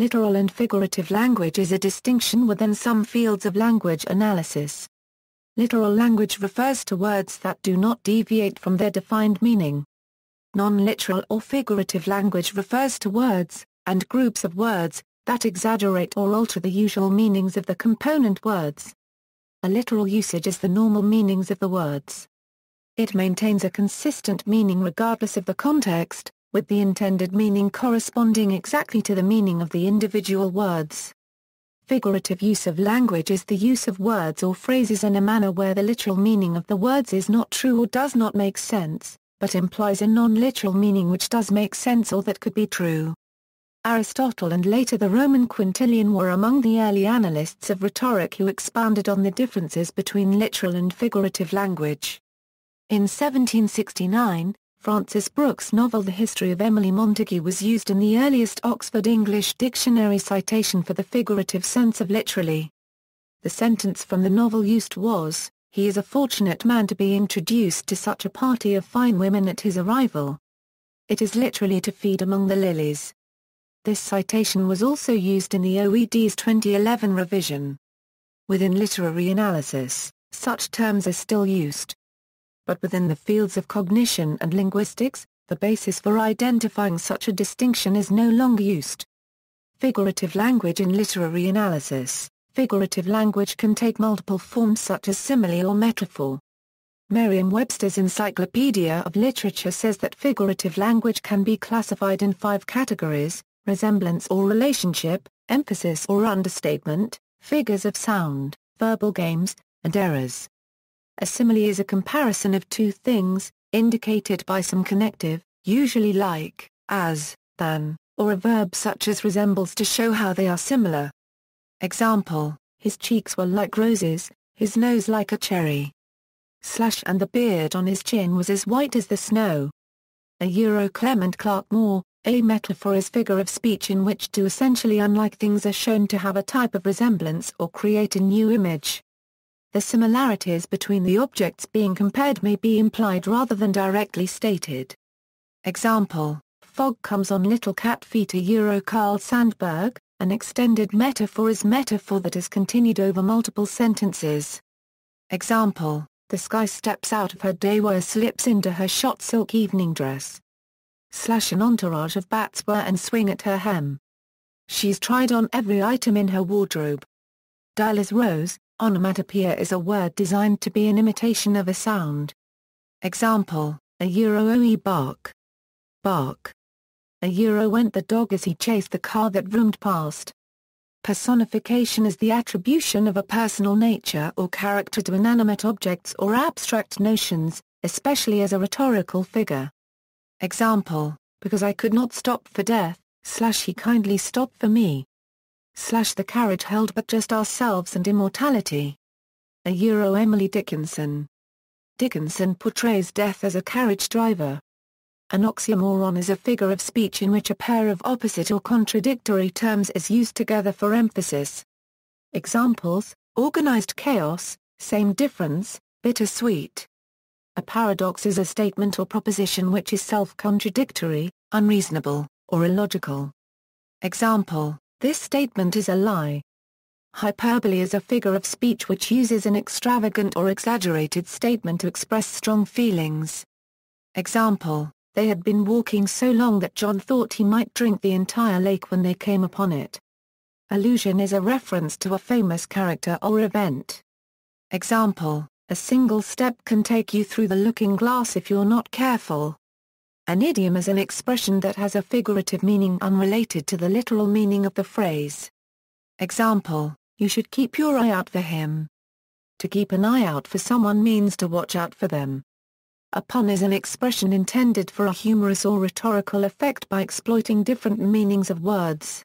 Literal and figurative language is a distinction within some fields of language analysis. Literal language refers to words that do not deviate from their defined meaning. Non-literal or figurative language refers to words, and groups of words, that exaggerate or alter the usual meanings of the component words. A literal usage is the normal meanings of the words. It maintains a consistent meaning regardless of the context, with the intended meaning corresponding exactly to the meaning of the individual words. Figurative use of language is the use of words or phrases in a manner where the literal meaning of the words is not true or does not make sense, but implies a non-literal meaning which does make sense or that could be true. Aristotle and later the Roman Quintilian were among the early analysts of rhetoric who expounded on the differences between literal and figurative language. In 1769, Francis Brooks' novel The History of Emily Montagu was used in the earliest Oxford English Dictionary citation for the figurative sense of literally. The sentence from the novel used was, "He is a fortunate man to be introduced to such a party of fine women at his arrival. It is literally to feed among the lilies." This citation was also used in the OED's 2011 revision. Within literary analysis, such terms are still used. But within the fields of cognition and linguistics, the basis for identifying such a distinction is no longer used. Figurative language in literary analysis. Figurative language can take multiple forms such as simile or metaphor. Merriam-Webster's Encyclopedia of Literature says that figurative language can be classified in 5 categories: resemblance or relationship, emphasis or understatement, figures of sound, verbal games, and errors. A simile is a comparison of two things, indicated by some connective, usually like, as, than, or a verb such as resembles to show how they are similar. Example, his cheeks were like roses, his nose like a cherry. And the beard on his chin was as white as the snow. Clement Clark Moore, a metaphor is figure of speech in which two essentially unlike things are shown to have a type of resemblance or create a new image. The similarities between the objects being compared may be implied rather than directly stated. Example, fog comes on little cat feet. Carl Sandburg, an extended metaphor is metaphor that is continued over multiple sentences. Example, the sky steps out of her day wear slips into her shot silk evening dress. An entourage of bats whir and swing at her hem. She's tried on every item in her wardrobe. Dial is rose. Onomatopoeia is a word designed to be an imitation of a sound. Example, oe bark. Bark. Went the dog as he chased the car that roomed past. Personification is the attribution of a personal nature or character to inanimate objects or abstract notions, especially as a rhetorical figure. Example, because I could not stop for death, he kindly stopped for me. The carriage held but just ourselves and immortality. Emily Dickinson. Dickinson portrays death as a carriage driver. An oxymoron is a figure of speech in which a pair of opposite or contradictory terms is used together for emphasis. Examples, organized chaos, same difference, bittersweet. A paradox is a statement or proposition which is self-contradictory, unreasonable, or illogical. Example, this statement is a lie. Hyperbole is a figure of speech which uses an extravagant or exaggerated statement to express strong feelings. Example, they had been walking so long that John thought he might drink the entire lake when they came upon it. Allusion is a reference to a famous character or event. Example, a single step can take you through the looking glass if you're not careful. An idiom is an expression that has a figurative meaning unrelated to the literal meaning of the phrase. Example, you should keep your eye out for him. To keep an eye out for someone means to watch out for them. A pun is an expression intended for a humorous or rhetorical effect by exploiting different meanings of words.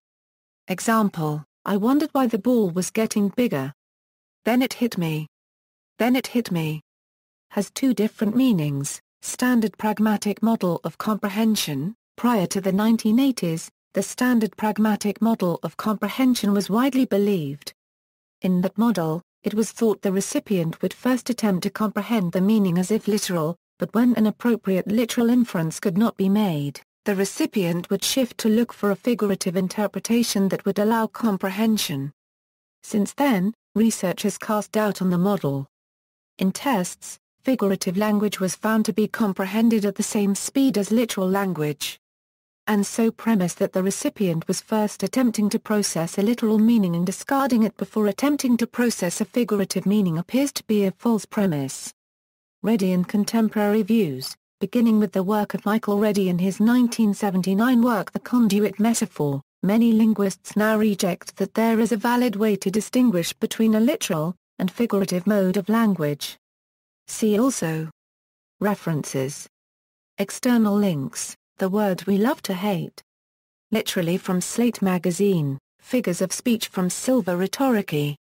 Example, I wondered why the ball was getting bigger. Then it hit me. Then it hit me. Has two different meanings. Standard Pragmatic Model of Comprehension. Prior to the 1980s, the Standard Pragmatic Model of Comprehension was widely believed. In that model, it was thought the recipient would first attempt to comprehend the meaning as if literal, but when an appropriate literal inference could not be made, the recipient would shift to look for a figurative interpretation that would allow comprehension. Since then, research has cast doubt on the model. In tests, figurative language was found to be comprehended at the same speed as literal language. And so premise that the recipient was first attempting to process a literal meaning and discarding it before attempting to process a figurative meaning appears to be a false premise. Reddy and contemporary views, beginning with the work of Michael Reddy in his 1979 work The Conduit Metaphor, many linguists now reject that there is a valid way to distinguish between a literal and figurative mode of language. See also. References. External links. The Word We Love to Hate. Literally from Slate magazine, Figures of Speech from Silva Rhetorici.